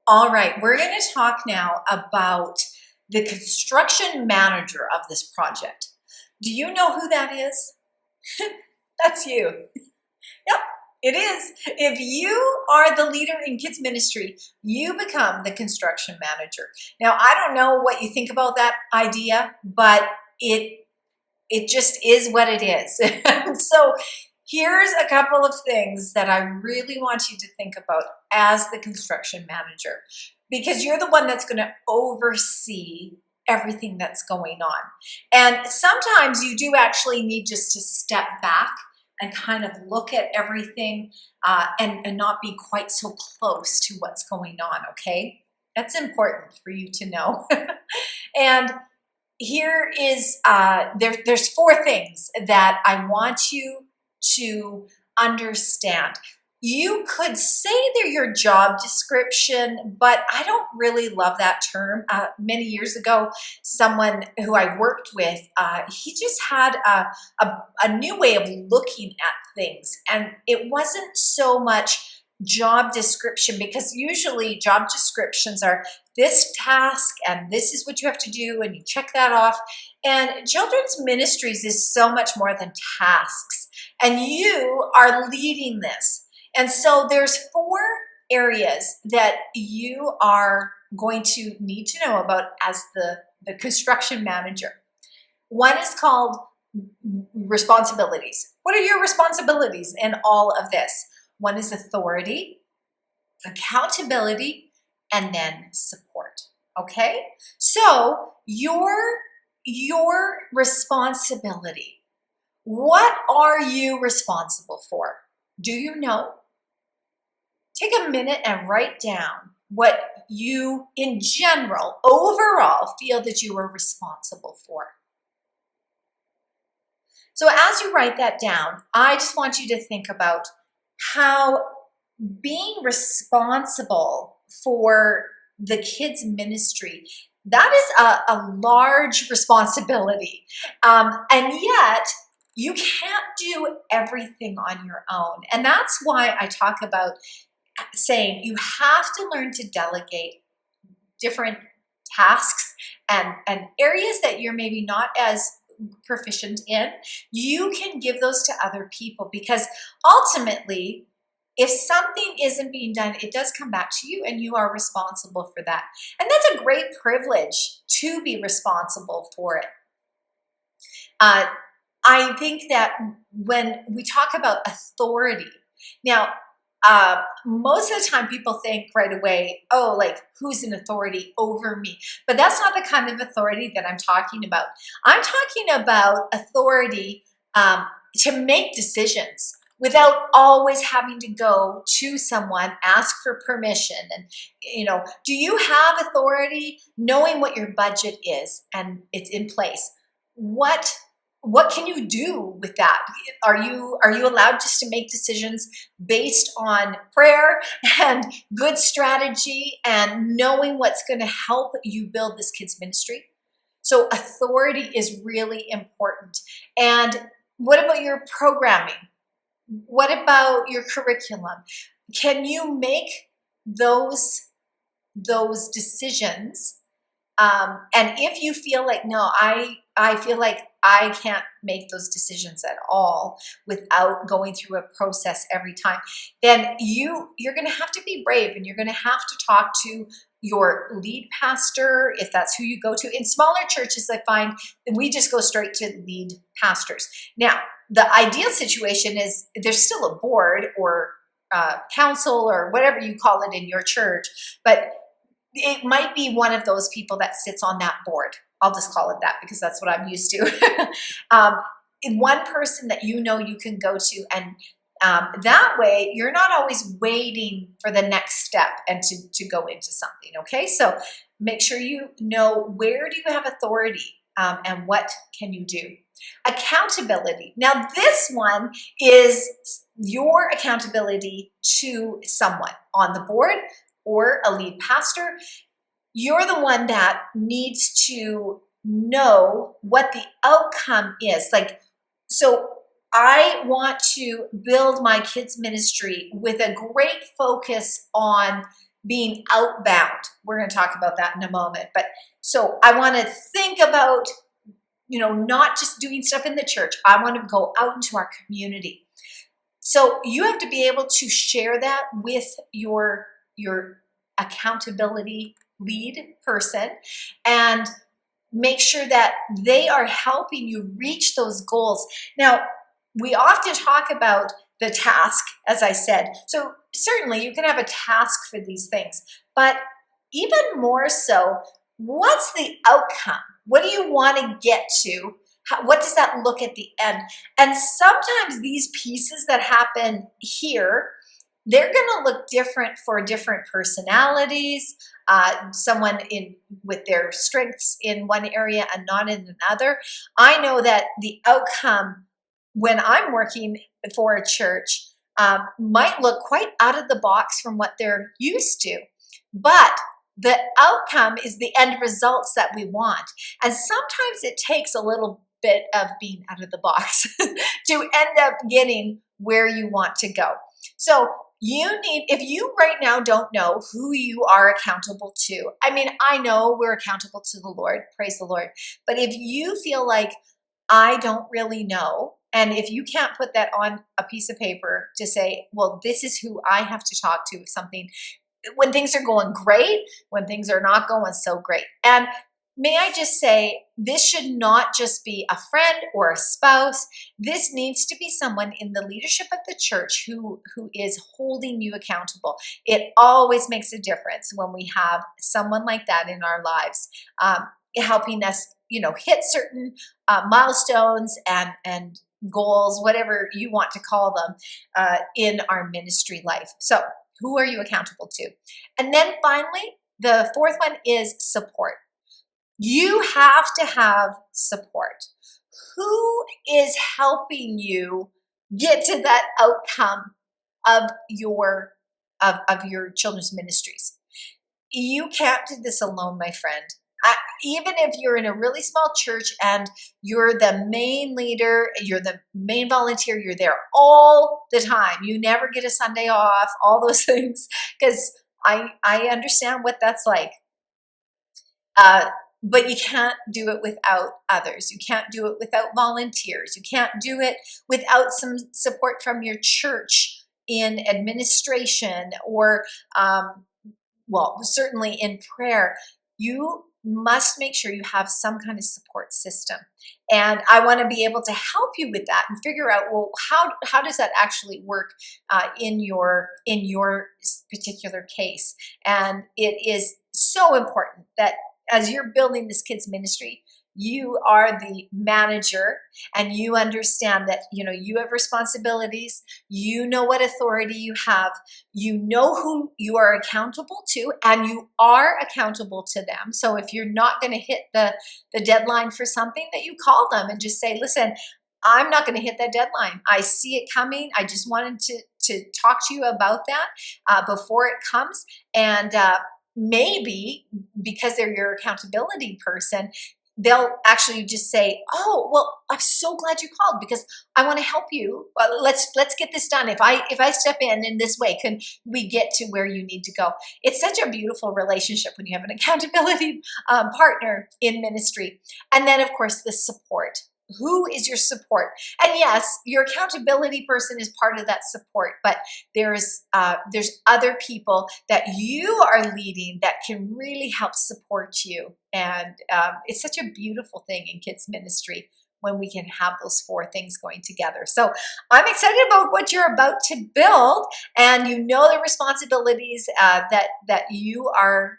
All right, we're going to talk now about the construction manager of this project. Do you know who that is? That's you. Yep, it is. If you are the leader in kids ministry, you become the construction manager. Now, I don't know what you think about that idea, but it just is what it is. So here's a couple of things that I really want you to think about as the construction manager, because you're the one that's going to oversee everything that's going on. And sometimes you do actually need just to step back and kind of look at everything and not be quite so close to what's going on, okay? That's important for you to know. And here is, there's four things that I want you to understand. You could say they're your job description, but I don't really love that term. Many years ago, someone who I worked with, he just had a new way of looking at things. And it wasn't so much job description, because usually job descriptions are this task and this is what you have to do and you check that off. And children's ministries is so much more than tasks, and you are leading this. And so there's four areas that you are going to need to know about as the construction manager. One is called responsibilities. What are your responsibilities in all of this? One is authority, accountability, and then support. Okay? So your responsibility. What are you responsible for? Do you know? Take a minute and write down what you, in general, overall, feel that you are responsible for. So as you write that down, I just want you to think about how being responsible for the kids' ministry, that is a large responsibility. And yet, you can't do everything on your own. And that's why I talk about saying you have to learn to delegate different tasks and areas that you're maybe not as proficient in. You can give those to other people, because ultimately, if something isn't being done, it does come back to you and you are responsible for that. And that's a great privilege to be responsible for it. I think that when we talk about authority, now, most of the time people think right away, oh, like, who's an authority over me? But that's not the kind of authority that I'm talking about. I'm talking about authority to make decisions without always having to go to someone, ask for permission. And, do you have authority knowing what your budget is and it's in place? What can you do with that? Are you allowed just to make decisions based on prayer and good strategy and knowing what's going to help you build this kids' ministry? So authority is really important. And what about your programming? What about your curriculum? Can you make those decisions? And if you feel like, no, I feel like I can't make those decisions at all without going through a process every time, then you're going to have to be brave, and you're going to have to talk to your lead pastor, if that's who you go to. In smaller churches, I find that we just go straight to lead pastors. Now, the ideal situation is there's still a board or council or whatever you call it in your church, but it might be one of those people that sits on that board. I'll just call it that because that's what I'm used to. One person that you can go to, and that way you're not always waiting for the next step and to go into something, okay? So make sure you know, where do you have authority and what can you do? Accountability. Now this one is your accountability to someone on the board or a lead pastor. You're the one that needs to know what the outcome is. So I want to build my kids' ministry with a great focus on being outbound. We're going to talk about that in a moment. But so I want to think about, not just doing stuff in the church. I want to go out into our community. So you have to be able to share that with your accountability lead person and make sure that they are helping you reach those goals. Now, we often talk about the task, as I said. So certainly you can have a task for these things, but even more so, what's the outcome? What do you want to get to? What does that look at the end? And sometimes these pieces that happen here, they're going to look different for different personalities, someone with their strengths in one area and not in another. I know that the outcome when I'm working for a church might look quite out of the box from what they're used to, but the outcome is the end results that we want. And sometimes it takes a little bit of being out of the box to end up getting where you want to go. So if you right now don't know who you are accountable to, I know we're accountable to the Lord, praise the Lord. But if you feel like I don't really know, and if you can't put that on a piece of paper to say, well, this is who I have to talk to, something when things are going great, when things are not going so great. And may I just say, this should not just be a friend or a spouse. This needs to be someone in the leadership of the church who is holding you accountable. It always makes a difference when we have someone like that in our lives, helping us, hit certain milestones and goals, whatever you want to call them, in our ministry life. So who are you accountable to? And then finally, the fourth one is support. You have to have support. Who is helping you get to that outcome of your children's ministries? You can't do this alone, my friend. Even if you're in a really small church and you're the main leader, you're the main volunteer, you're there all the time. You never get a Sunday off, all those things, because I understand what that's like. But you can't do it without others. You can't do it without volunteers. You can't do it without some support from your church in administration or, certainly in prayer. You must make sure you have some kind of support system. And I want to be able to help you with that and figure out, well, how does that actually work in your particular case? And it is so important that as you're building this kids ministry, you are the manager and you understand that, you have responsibilities, you know what authority you have, you know who you are accountable to, and you are accountable to them. So if you're not going to hit the deadline for something, that you call them and just say, listen, I'm not going to hit that deadline. I see it coming. I just wanted to talk to you about that before it comes. And maybe because they're your accountability person, they'll actually just say, oh, well, I'm so glad you called because I want to help you. Let's get this done. If I step in this way, can we get to where you need to go? It's such a beautiful relationship when you have an accountability partner in ministry. And then, of course, the support. Who is your support? And yes, your accountability person is part of that support, but there's other people that you are leading that can really help support you. And it's such a beautiful thing in kids ministry when we can have those four things going together. So I'm excited about what you're about to build, and the responsibilities that you are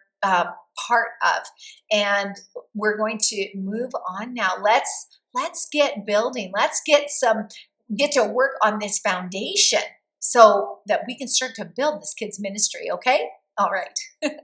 part of. And we're going to move on now. Let's get building. Let's get to work on this foundation so that we can start to build this kids ministry. Okay? All right.